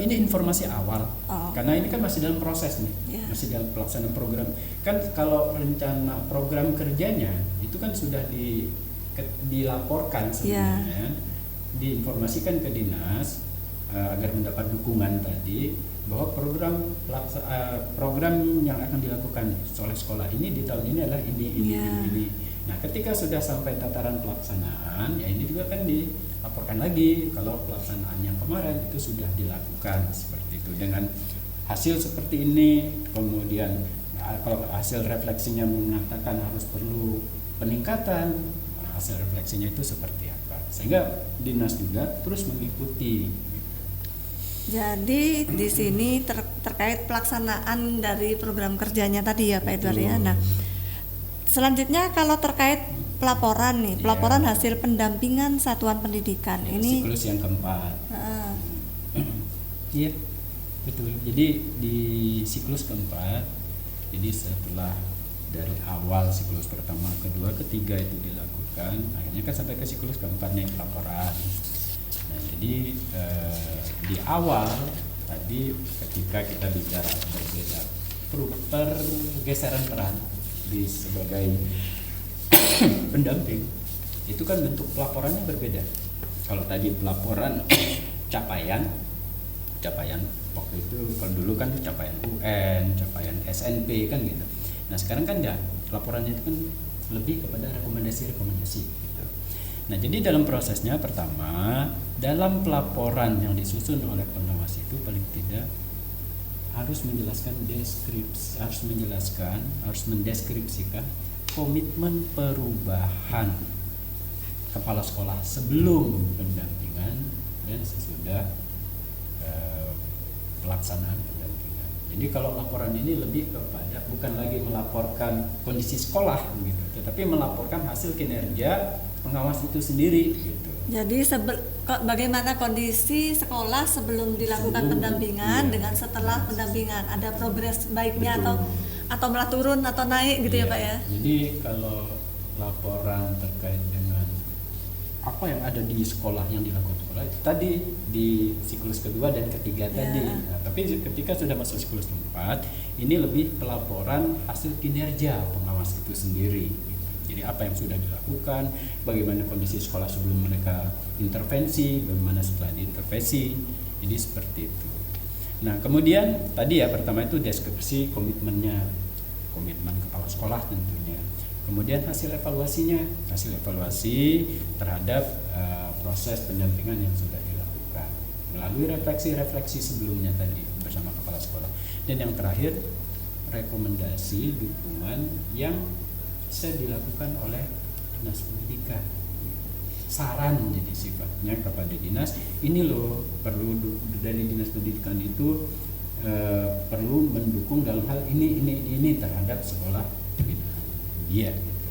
Ini informasi awal, karena ini kan masih dalam proses nih, masih dalam pelaksanaan program. Kan kalau rencana program kerjanya itu kan sudah dilaporkan sebenarnya, diinformasikan ke dinas agar mendapat dukungan tadi bahwa program yang akan dilakukan oleh sekolah ini di tahun ini adalah ini. Nah, ketika sudah sampai tataran pelaksanaan, ya ini juga kan dilaporkan lagi kalau pelaksanaan yang kemarin itu sudah dilakukan seperti itu dengan hasil seperti ini. Kemudian kalau hasil refleksinya mengatakan harus perlu peningkatan, hasil refleksinya itu seperti apa, sehingga dinas juga terus mengikuti.
Jadi di sini terkait pelaksanaan dari program kerjanya tadi ya Pak Edward ya. Nah, selanjutnya kalau terkait pelaporan nih, pelaporan hasil pendampingan satuan pendidikan ini
siklus yang keempat. Iya, betul. Jadi di siklus keempat, jadi setelah dari awal siklus pertama, kedua, ketiga itu dilakukan, akhirnya kan sampai ke siklus keempat nih pelaporan. Nah, jadi di awal tadi ketika kita bicara berbeda pergeseran peran sebagai pendamping, itu kan bentuk pelaporannya berbeda. Kalau tadi pelaporan capaian waktu itu, kalau dulu kan capaian UN, capaian SNP kan gitu. Nah sekarang kan enggak, laporannya itu kan lebih kepada rekomendasi gitu. Nah jadi dalam prosesnya pertama, dalam pelaporan yang disusun oleh pengawas itu paling tidak harus mendeskripsikan komitmen perubahan kepala sekolah sebelum pendampingan dan sesudah pelaksanaan pendampingan. Jadi kalau laporan ini lebih kepada bukan lagi melaporkan kondisi sekolah gitu, tetapi melaporkan hasil kinerja pengawas itu sendiri gitu.
Jadi bagaimana kondisi sekolah sebelum dilakukan pendampingan dengan setelah pendampingan, ada progres baiknya atau malah turun atau naik gitu ya Pak ya.
Jadi kalau laporan terkait dengan apa yang ada di sekolah yang dilakukan sekolah itu tadi di siklus kedua dan ketiga tadi. Nah, tapi ketika sudah masuk siklus keempat, ini lebih pelaporan hasil kinerja pengawas itu sendiri. Jadi apa yang sudah dilakukan, bagaimana kondisi sekolah sebelum mereka intervensi, bagaimana setelah diintervensi, jadi seperti itu. Nah kemudian tadi ya pertama itu deskripsi komitmen kepala sekolah tentunya. Kemudian hasil evaluasi terhadap proses pendampingan yang sudah dilakukan melalui refleksi sebelumnya tadi bersama kepala sekolah. Dan yang terakhir rekomendasi dukungan yang bisa dilakukan oleh dinas pendidikan, saran jadi sifatnya kepada dinas, ini loh perlu dari dinas pendidikan itu perlu mendukung dalam hal ini terhadap sekolah pembinaan dia gitu.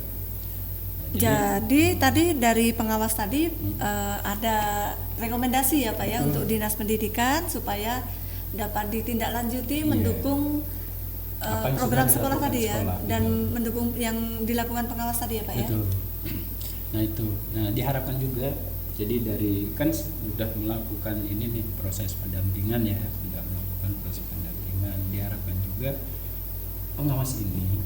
Jadi tadi dari pengawas tadi ada rekomendasi ya Pak ya untuk dinas pendidikan supaya dapat ditindaklanjuti mendukung program sekolah tadi ya sekolah, dan mendukung yang dilakukan pengawas tadi ya Pak ya.
Betul. Nah diharapkan juga jadi dari kan sudah melakukan ini nih proses pendampingan ya, diharapkan juga pengawas ini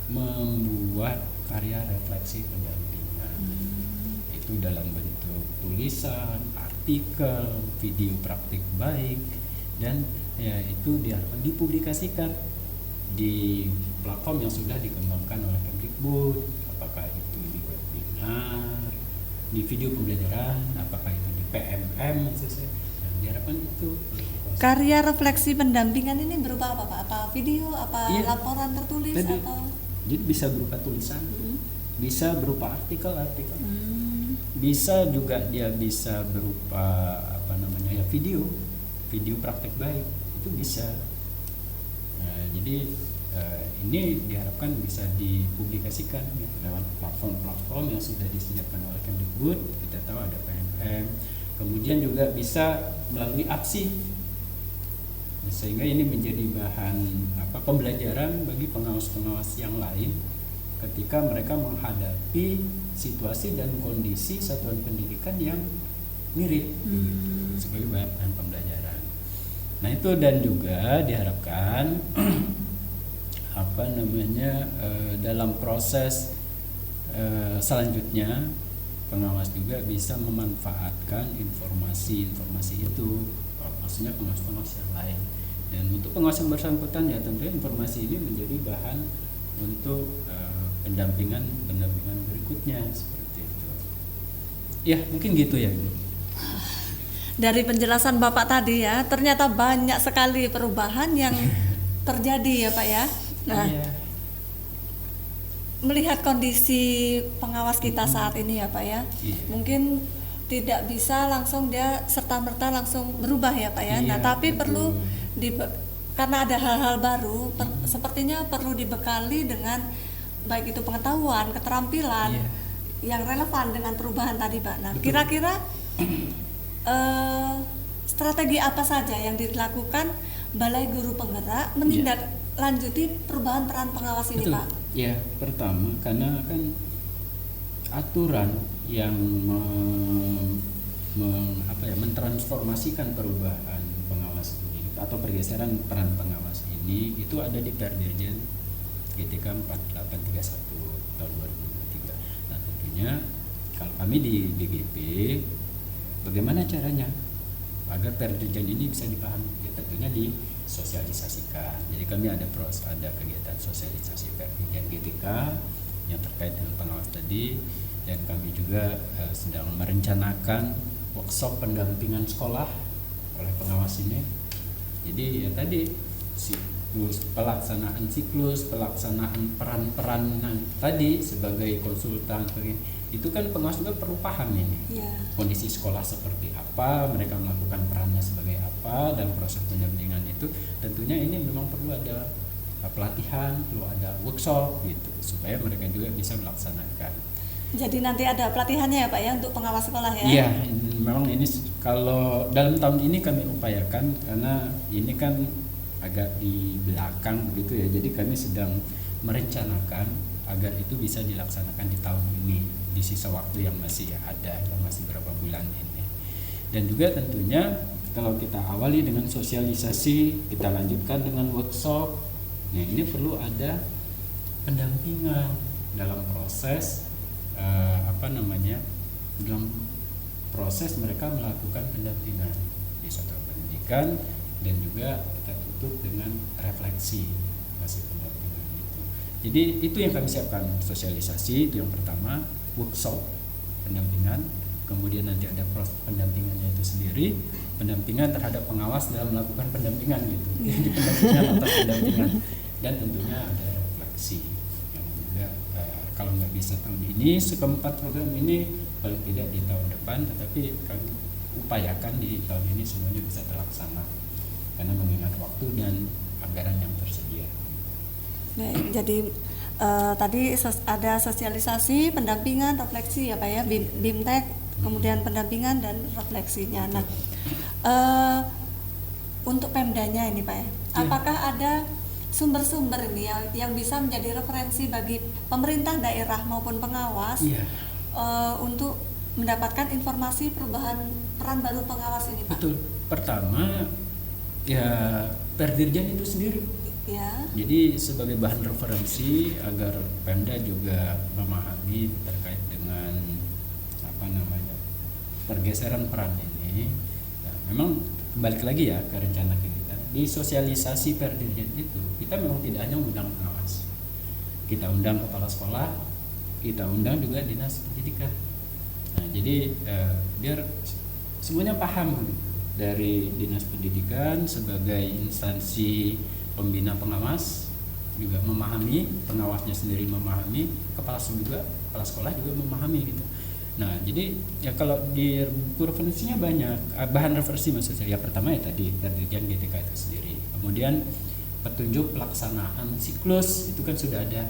membuat karya refleksi pendampingan itu dalam bentuk tulisan, artikel, video praktik baik, dan ya itu diharapkan dipublikasikan di platform yang sudah dikembangkan oleh Kemdikbud, apakah itu di webinar, di video pembelajaran, apakah itu di PMM, diharapkan itu.
Karya refleksi pendampingan ini berupa apa Pak? Apa video, laporan tertulis tadi, atau?
Jadi bisa berupa tulisan, bisa berupa artikel, bisa juga dia bisa berupa video praktek baik, itu bisa. Nah, jadi ini diharapkan bisa dipublikasikan ya, lewat platform-platform yang sudah disediakan oleh Kemdikbud. Kita tahu ada PMM, Kemudian juga bisa melalui APSI. Sehingga ini menjadi bahan pembelajaran bagi pengawas-pengawas yang lain ketika mereka menghadapi situasi dan kondisi satuan pendidikan yang mirip sebagai bahan pembelajaran. Nah itu, dan juga diharapkan dalam proses selanjutnya pengawas juga bisa memanfaatkan informasi itu, maksudnya pengawas-pengawas yang lain. Dan untuk pengawas yang bersangkutan ya tentunya informasi ini menjadi bahan untuk pendampingan berikutnya seperti itu. Ya mungkin gitu ya Bu.
Dari penjelasan Bapak tadi ya, ternyata banyak sekali perubahan yang terjadi ya Pak ya. Nah,
Iya.
melihat kondisi pengawas kita saat ini ya Pak ya,
Iya.
mungkin tidak bisa langsung dia serta-merta langsung berubah ya Pak ya. Nah
Iya,
tapi
betul.
perlu karena ada hal-hal baru, sepertinya perlu dibekali dengan baik itu pengetahuan, keterampilan
Iya.
yang relevan dengan perubahan tadi Pak. Nah
Betul.
kira-kira strategi apa saja yang dilakukan Balai Guru Penggerak menindaklanjuti perubahan peran pengawas ini
Betul.
Pak?
Ya, pertama karena kan aturan yang mentransformasikan perubahan pengawas ini atau pergeseran peran pengawas ini itu ada di Perdirjen GTK 4831 tahun 2023. Nah, tentunya kalau kami di DGP bagaimana caranya agar Perdirjen ini bisa dipahami? Ya, tentunya disosialisasikan. Jadi kami ada kegiatan sosialisasi Perdirjen GTK yang terkait dengan pengawas tadi, dan kami juga sedang merencanakan workshop pendampingan sekolah oleh pengawas ini. Jadi ya tadi siklus pelaksanaan peran-peran tadi sebagai konsultan itu kan pengawas juga perlu paham ini.
Ya.
Kondisi sekolah seperti apa, mereka melakukan perannya sebagai apa dalam proses pendampingan itu. Tentunya ini memang perlu ada pelatihan, perlu ada workshop gitu supaya mereka juga bisa melaksanakan.
Jadi nanti ada pelatihannya ya Pak ya untuk pengawas sekolah ya?
Iya, memang ini kalau dalam tahun ini kami upayakan karena ini kan agak di belakang begitu ya. Jadi kami sedang merencanakan agar itu bisa dilaksanakan di tahun ini, di sisa waktu yang masih ada, yang masih berapa bulan ini. Dan juga tentunya kalau kita awali dengan sosialisasi, kita lanjutkan dengan workshop. Nah, ini perlu ada pendampingan dalam proses dalam proses mereka melakukan pendampingan di satuan pendidikan, dan juga kita tutup dengan refleksi hasil pendampingan itu. Jadi itu yang kami siapkan, sosialisasi itu yang pertama, workshop pendampingan, kemudian nanti ada proses pendampingannya itu sendiri, pendampingan terhadap pengawas dalam melakukan pendampingan gitu. Jadi pendampingan atas pendampingan, dan tentunya ada refleksi yang juga kalau nggak bisa tahun ini, sekeempat program ini paling tidak di tahun depan, tetapi kami upayakan di tahun ini semuanya bisa terlaksana karena mengingat waktu dan anggaran yang tersedia.
Baik, jadi tadi ada sosialisasi, pendampingan, refleksi ya Pak ya, BIMTEK, kemudian pendampingan dan refleksinya. Nah, untuk Pemdanya ini Pak ya, apakah ada sumber-sumber ini yang bisa menjadi referensi bagi pemerintah daerah maupun pengawas untuk mendapatkan informasi perubahan peran baru pengawas ini Pak?
Betul. Pertama ya Perdirjen itu sendiri.
Ya.
Jadi sebagai bahan referensi agar Pemda juga memahami terkait dengan pergeseran peran ini. Nah, memang kembali lagi ya ke rencana kita. Di sosialisasi Perdirjen itu kita memang tidak hanya undang pengawas, kita undang kepala sekolah, kita undang juga dinas pendidikan. Nah, jadi biar semuanya paham dari dinas pendidikan sebagai instansi pembina pengawas juga memahami, pengawasnya sendiri memahami, kepala sekolah juga memahami gitu. Nah, jadi ya kalau di buku referensinya banyak, bahan referensi maksud saya. Yang pertama ya tadi Perdirjen GTK itu sendiri. Kemudian petunjuk pelaksanaan siklus itu kan sudah ada,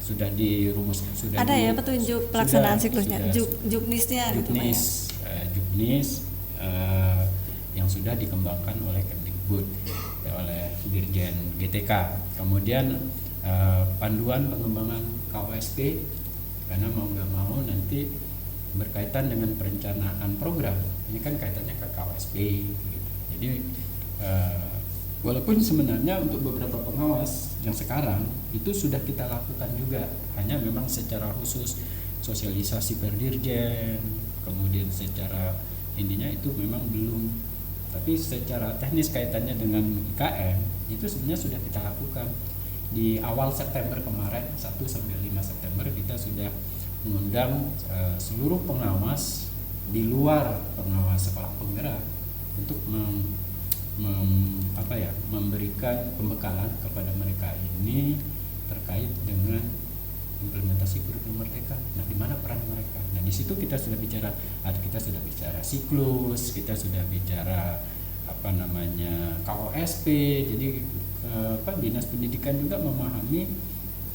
sudah dirumuskan, sudah
ada ya petunjuk pelaksanaan siklusnya,
sudah,
juknisnya gitu Pak ya.
juknis yang sudah dikembangkan oleh Kemdikbud, oleh Dirjen GTK. Kemudian panduan pengembangan KOSP, karena mau nggak mau nanti berkaitan dengan perencanaan program. Ini kan kaitannya ke KOSP gitu. Jadi walaupun sebenarnya untuk beberapa pengawas yang sekarang itu sudah kita lakukan juga, hanya memang secara khusus sosialisasi per dirjen, kemudian secara ininya itu memang belum, tapi secara teknis kaitannya dengan IKN itu sebenarnya sudah kita lakukan. Di awal September kemarin, 1 sampai 5 September kita sudah mengundang seluruh pengawas di luar pengawas sekolah penggerak untuk memberikan pembekalan kepada mereka ini terkait dengan implementasi kurikulum Merdeka. Nah, di mana peran mereka? Nah, di situ kita sudah bicara siklus, kita sudah bicara KOSP. Jadi Dinas Pendidikan juga memahami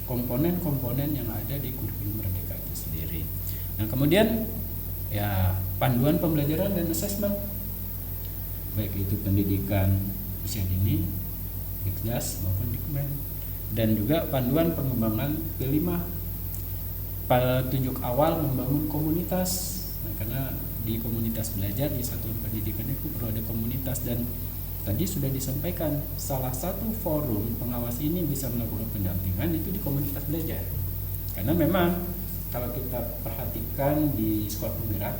komponen-komponen yang ada di kurikulum Merdeka itu sendiri. Nah, kemudian ya panduan pembelajaran dan asesmen, baik itu pendidikan usia dini, Dikdas maupun Dikmen, dan juga panduan pengembangan P5, petunjuk awal membangun komunitas. Nah, karena di komunitas belajar di satuan pendidikan itu perlu ada komunitas, dan tadi sudah disampaikan salah satu forum pengawas ini bisa melakukan pendampingan itu di komunitas belajar. Karena memang kalau kita perhatikan di sekolah penggerak,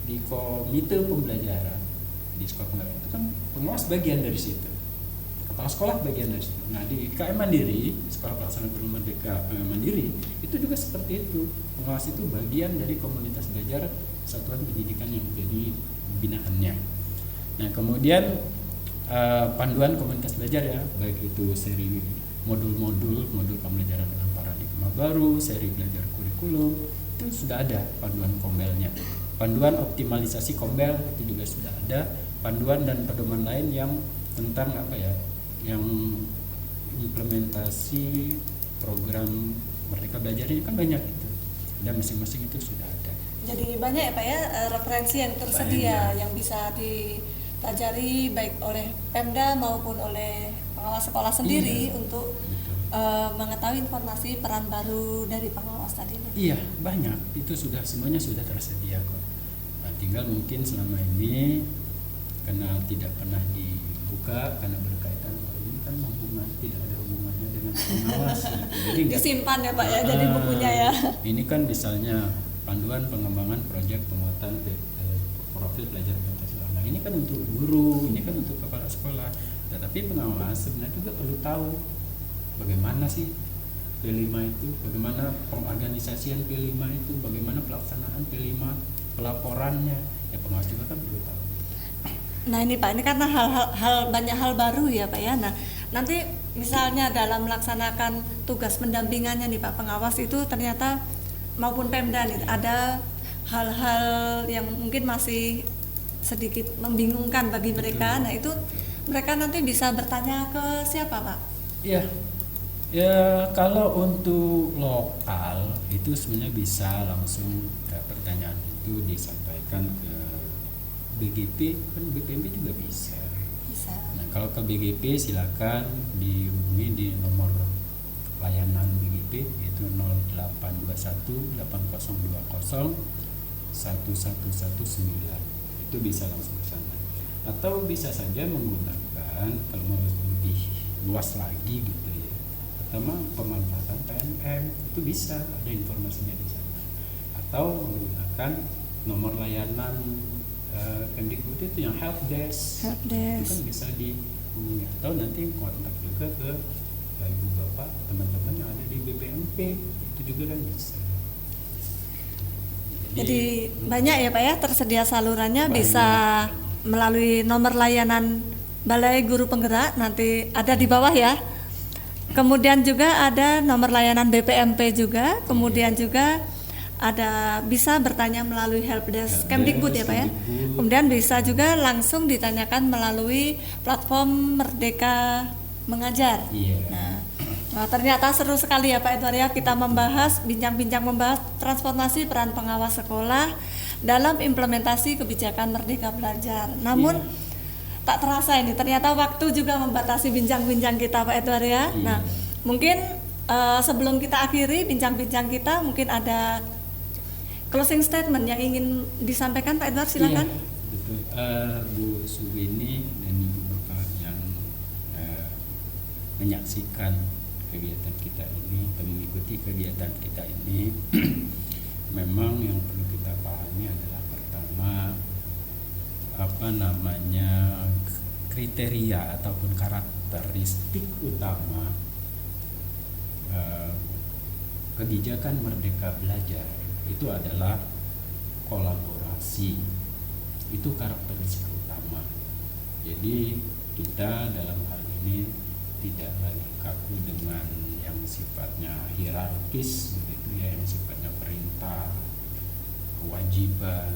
di komite pembelajaran di sekolah penggerak itu kan pengawas bagian dari situ, kepala sekolah bagian dari situ. Nah, di KM Mandiri, Sekolah Pelaksana Kurikulum Merdeka Mandiri, itu juga seperti itu. Pengawas itu bagian dari komunitas belajar satuan pendidikan yang menjadi binaannya. Nah, kemudian panduan komunitas belajar ya, baik itu seri modul pembelajaran dengan paradigma baru, seri belajar kurikulum, itu sudah ada panduan kombelnya. Panduan optimalisasi kombel itu juga sudah ada. Panduan dan pedoman lain yang tentang yang implementasi program Merdeka Belajar ini kan banyak gitu, dan masing-masing itu sudah ada.
Jadi banyak ya Pak ya referensi yang tersedia yang bisa dipelajari baik oleh Pemda maupun oleh pengawas sekolah sendiri untuk mengetahui informasi peran baru dari pengawas tadi.
Iya, banyak, itu semuanya sudah tersedia kok. Nah, tinggal mungkin selama ini karena tidak pernah dibuka karena berkaitan ini kan tidak ada hubungannya dengan pengawas. Jadi
disimpan ya Pak ya, jadi bukunya ya.
Ini kan misalnya panduan pengembangan proyek penguatan profil pelajar Pancasila. Nah, ini kan untuk guru, ini kan untuk kepala sekolah. Tetapi pengawas sebenarnya juga perlu tahu bagaimana sih P5 itu, bagaimana pengorganisasian P5 itu, bagaimana pelaksanaan P5, pelaporannya. Ya pengawas juga kan perlu tahu.
Nah ini Pak, ini karena banyak hal baru ya Pak ya. Nah nanti misalnya dalam melaksanakan tugas pendampingannya nih Pak, pengawas itu ternyata maupun Pemda nih ada hal-hal yang mungkin masih sedikit membingungkan bagi mereka. Nah itu mereka nanti bisa bertanya ke siapa Pak?
Iya, ya kalau untuk lokal itu sebenarnya bisa langsung pertanyaan itu disampaikan ke BGP, kan BPMP juga bisa. Nah, kalau ke BGP silakan dihubungi di nomor layanan BGP itu 0821 8020 1119. Itu bisa langsung ke sana. Atau bisa saja menggunakan kalau mau lebih luas lagi gitu ya. Pertama pemanfaatan PNM itu bisa ada informasinya di sana. Atau menggunakan nomor layanan Kemdikbud itu yang help desk. Itu kan bisa dihubungi, atau nanti kontak juga ke ibu bapak teman-teman yang ada di BPMP itu juga kan bisa.
Jadi banyak ya Pak ya tersedia salurannya,
banyak,
bisa melalui nomor layanan Balai Guru Penggerak nanti ada di bawah ya. Kemudian juga ada nomor layanan BPMP juga, kemudian juga ada bisa bertanya melalui helpdesk Kemdikbud ya Pak ya. Kemudian bisa juga langsung ditanyakan melalui platform Merdeka Mengajar. Nah, ternyata seru sekali ya Pak Edward ya, kita bincang-bincang membahas transformasi peran pengawas sekolah dalam implementasi kebijakan Merdeka Belajar. Namun tak terasa ini ternyata waktu juga membatasi bincang-bincang kita Pak Edward ya. Nah, mungkin sebelum kita akhiri bincang-bincang kita, mungkin ada closing statement yang ingin disampaikan Pak Edward, silakan.
Iya, betul. Bu Suwini dan Ibu Bapak yang menyaksikan kegiatan kita ini, mengikuti kegiatan kita ini, memang yang perlu kita pahami adalah pertama kriteria ataupun karakteristik utama kebijakan Merdeka Belajar itu adalah kolaborasi. Itu karakteristik utama. Jadi kita dalam hal ini tidak lagi kaku dengan yang sifatnya hierarkis begitu ya, yang sifatnya perintah, kewajiban,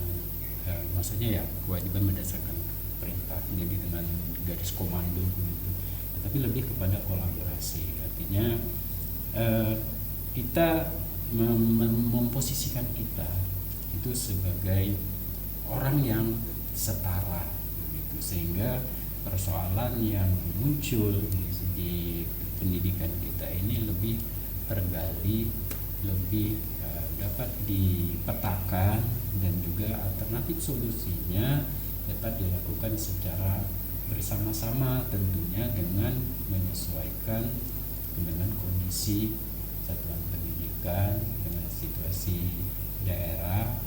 maksudnya ya kewajiban berdasarkan perintah, jadi dengan garis komando begitu. Tetapi lebih kepada kolaborasi. Artinya kita memposisikan kita itu sebagai orang yang setara begitu, sehingga persoalan yang muncul di pendidikan kita ini lebih tergali, lebih dapat dipetakan, dan juga alternatif solusinya dapat dilakukan secara bersama-sama, tentunya dengan menyesuaikan dengan kondisi satuan pendidikan, dengan situasi daerah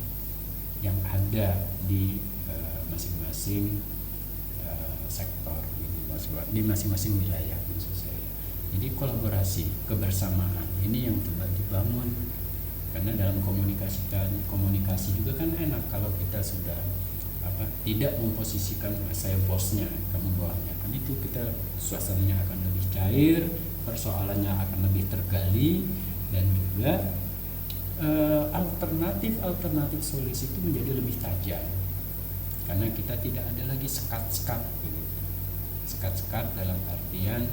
yang ada di masing-masing sektor, di masing-masing wilayah maksud saya. Jadi kolaborasi, kebersamaan ini yang coba dibangun, karena dalam komunikasi juga kan enak kalau kita sudah tidak memposisikan saya bosnya, kamu bawahnya, kan itu kita suasananya akan lebih cair, persoalannya akan lebih tergali, dan juga alternatif solusi itu menjadi lebih tajam, karena kita tidak ada lagi sekat-sekat begitu. Sekat-sekat dalam artian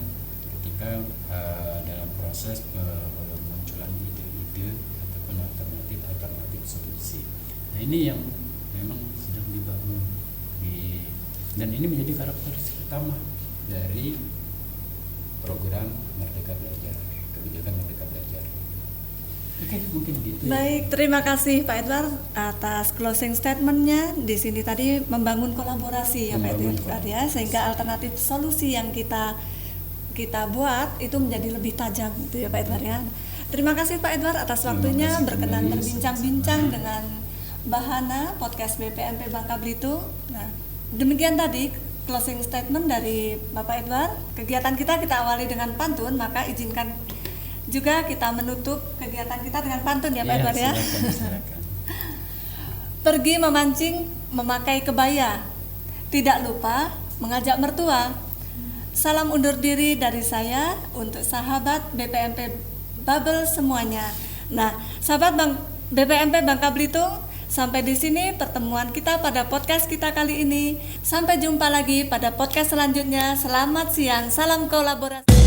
ketika dalam proses pemunculan ide-ide ataupun alternatif solusi. Nah, ini yang memang sedang dibangun dan ini menjadi karakteristik utama dari program Merdeka Belajar, kebijakan Merdeka Belajar. Oke, mungkin gitu.
Baik, terima kasih Pak Edward atas closing statement-nya. Di sini tadi membangun kolaborasi ya Pak Edward ya, sehingga alternatif solusi yang kita buat itu menjadi lebih tajam gitu ya Pak Edward ya. Terima kasih Pak Edward atas waktunya berkenan berbincang-bincang dengan Bahana podcast BPMP Bangka Belitung. Nah, demikian tadi closing statement dari Bapak Edward. Kegiatan kita awali dengan pantun, maka izinkan juga kita menutup kegiatan kita dengan pantun ya Pak Edward ya.
Silakan.
Pergi memancing memakai kebaya, tidak lupa mengajak mertua. Salam undur diri dari saya untuk sahabat BPMP Bubble semuanya. Nah, sahabat BPMP Bangka Belitung, sampai di sini pertemuan kita pada podcast kita kali ini. Sampai jumpa lagi pada podcast selanjutnya. Selamat siang, salam kolaborasi.